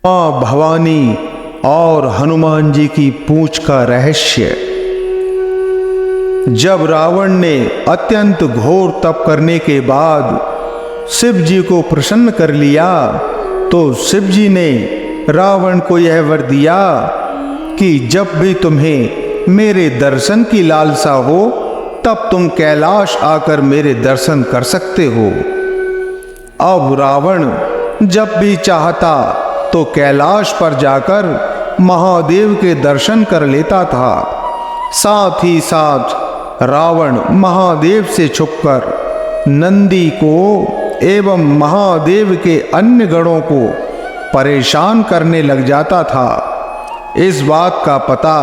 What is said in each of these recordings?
मां भवानी और हनुमान जी की पूंछ का रहस्य। जब रावण ने अत्यंत घोर तप करने के बाद शिव जी को प्रसन्न कर लिया तो शिव जी ने रावण को यह वर दिया कि जब भी तुम्हें मेरे दर्शन की लालसा हो तब तुम कैलाश आकर मेरे दर्शन कर सकते हो। अब रावण जब भी चाहता तो कैलाश पर जाकर महादेव के दर्शन कर लेता था। साथ ही साथ रावण महादेव से छुपकर नंदी को एवं महादेव के अन्य गणों को परेशान करने लग जाता था। इस बात का पता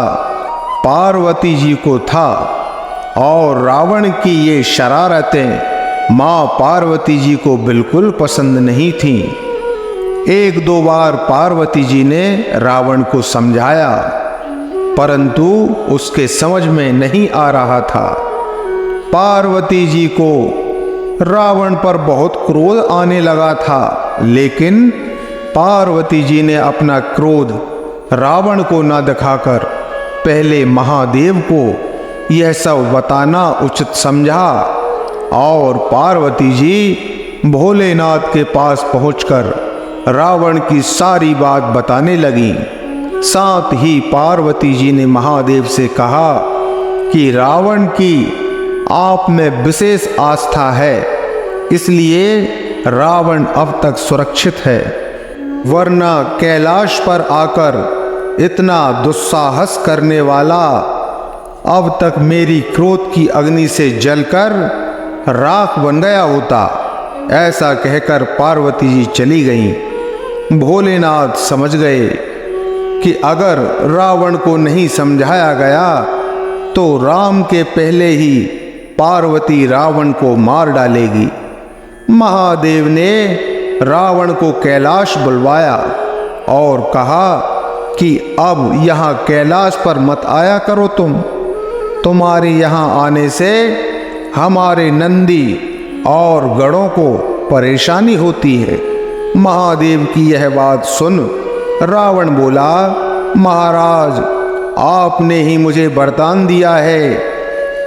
पार्वती जी को था और रावण की ये शरारतें मां पार्वती जी को बिल्कुल पसंद नहीं थीं। एक दो बार पार्वती जी ने रावण को समझाया परंतु उसके समझ में नहीं आ रहा था। पार्वती जी को रावण पर बहुत क्रोध आने लगा था, लेकिन पार्वती जी ने अपना क्रोध रावण को न दिखाकर पहले महादेव को यह सब बताना उचित समझा और पार्वती जी भोलेनाथ के पास पहुंचकर रावण की सारी बात बताने लगी। साथ ही पार्वती जी ने महादेव से कहा कि रावण की आप में विशेष आस्था है, इसलिए रावण अब तक सुरक्षित है, वरना कैलाश पर आकर इतना दुस्साहस करने वाला अब तक मेरी क्रोध की अग्नि से जलकर राख बन गया होता। ऐसा कहकर पार्वती जी चली गईं। भोलेनाथ समझ गए कि अगर रावण को नहीं समझाया गया तो राम के पहले ही पार्वती रावण को मार डालेगी। महादेव ने रावण को कैलाश बुलवाया और कहा कि अब यहाँ कैलाश पर मत आया करो, तुम्हारे यहाँ आने से हमारे नंदी और गणों को परेशानी होती है। महादेव की यह बात सुन रावण बोला, महाराज आपने ही मुझे वरदान दिया है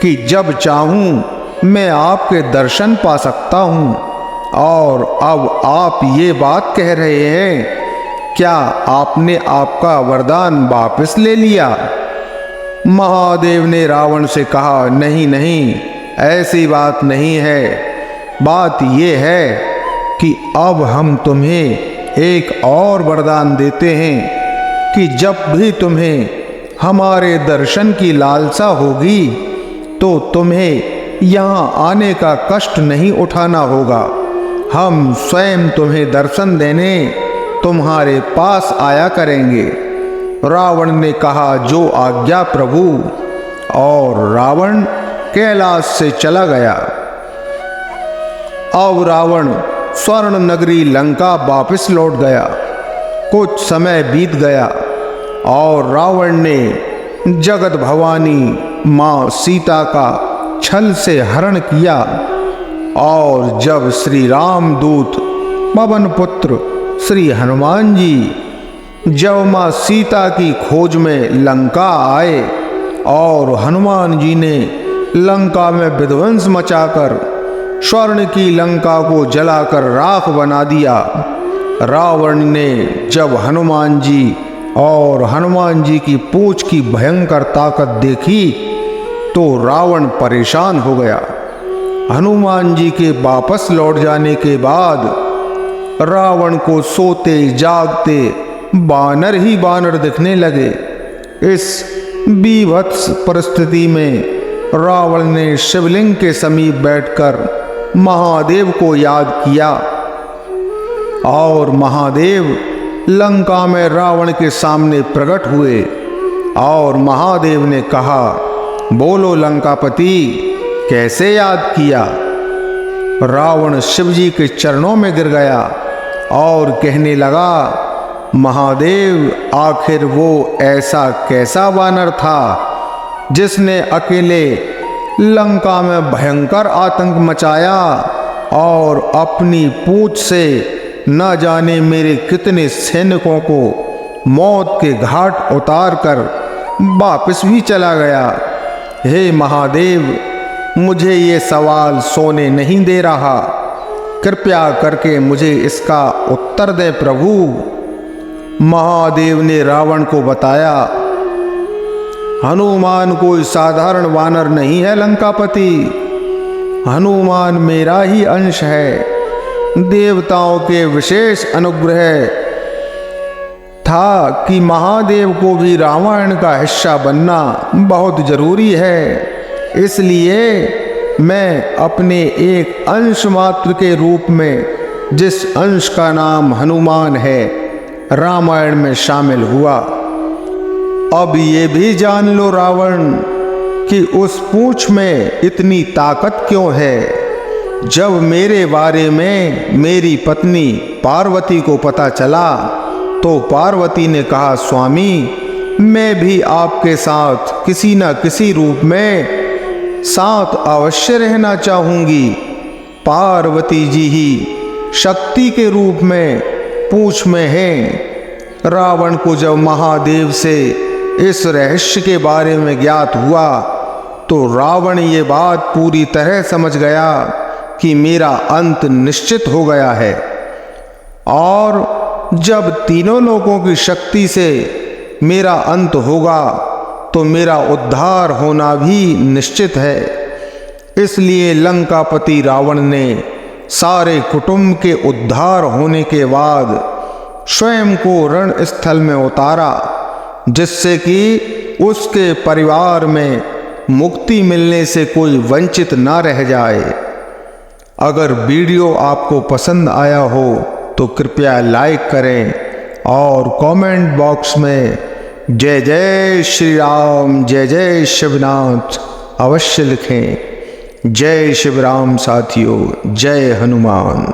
कि जब चाहूं मैं आपके दर्शन पा सकता हूं, और अब आप ये बात कह रहे हैं, क्या आपने आपका वरदान वापस ले लिया? महादेव ने रावण से कहा, नहीं नहीं, ऐसी बात नहीं है। बात यह है कि अब हम तुम्हें एक और वरदान देते हैं कि जब भी तुम्हें हमारे दर्शन की लालसा होगी तो तुम्हें यहाँ आने का कष्ट नहीं उठाना होगा। हम स्वयं तुम्हें दर्शन देने तुम्हारे पास आया करेंगे। रावण ने कहा, जो आज्ञा प्रभु, और रावण कैलाश से चला गया। अब रावण स्वर्ण नगरी लंका वापस लौट गया। कुछ समय बीत गया और रावण ने जगत भवानी मां सीता का छल से हरण किया, और जब श्री राम दूत पवन पुत्र श्री हनुमान जी जब मां सीता की खोज में लंका आए और हनुमान जी ने लंका में विध्वंस मचाकर स्वर्ण की लंका को जलाकर राख बना दिया। रावण ने जब हनुमान जी और हनुमान जी की पूंछ की भयंकर ताकत देखी तो रावण परेशान हो गया। हनुमान जी के वापस लौट जाने के बाद रावण को सोते जागते बानर ही बानर दिखने लगे। इस बीभत्स परिस्थिति में रावण ने शिवलिंग के समीप बैठकर महादेव को याद किया और महादेव लंका में रावण के सामने प्रकट हुए और महादेव ने कहा, बोलो लंकापति, कैसे याद किया? रावण शिवजी के चरणों में गिर गया और कहने लगा, महादेव, आखिर वो ऐसा कैसा वानर था जिसने अकेले लंका में भयंकर आतंक मचाया और अपनी पूंछ से न जाने मेरे कितने सैनिकों को मौत के घाट उतार कर वापस भी चला गया। हे महादेव, मुझे ये सवाल सोने नहीं दे रहा, कृपया करके मुझे इसका उत्तर दे प्रभु। महादेव ने रावण को बताया, हनुमान कोई साधारण वानर नहीं है लंकापति, हनुमान मेरा ही अंश है। देवताओं के विशेष अनुग्रह था कि महादेव को भी रामायण का हिस्सा बनना बहुत जरूरी है। इसलिए मैं अपने एक अंश मात्र के रूप में, जिस अंश का नाम हनुमान है, रामायण में शामिल हुआ। अब ये भी जान लो रावण कि उस पूंछ में इतनी ताकत क्यों है। जब मेरे बारे में मेरी पत्नी पार्वती को पता चला तो पार्वती ने कहा, स्वामी मैं भी आपके साथ किसी न किसी रूप में साथ अवश्य रहना चाहूंगी। पार्वती जी ही शक्ति के रूप में पूंछ में हैं। रावण को जब महादेव से इस रहस्य के बारे में ज्ञात हुआ तो रावण ये बात पूरी तरह समझ गया कि मेरा अंत निश्चित हो गया है, और जब तीनों लोगों की शक्ति से मेरा अंत होगा तो मेरा उद्धार होना भी निश्चित है। इसलिए लंकापति रावण ने सारे कुटुंब के उद्धार होने के बाद स्वयं को रण स्थल में उतारा, जिससे कि उसके परिवार में मुक्ति मिलने से कोई वंचित ना रह जाए। अगर वीडियो आपको पसंद आया हो तो कृपया लाइक करें और कमेंट बॉक्स में जय जय श्री राम, जय जय शिवनाथ अवश्य लिखें। जय शिवराम साथियों, जय हनुमान।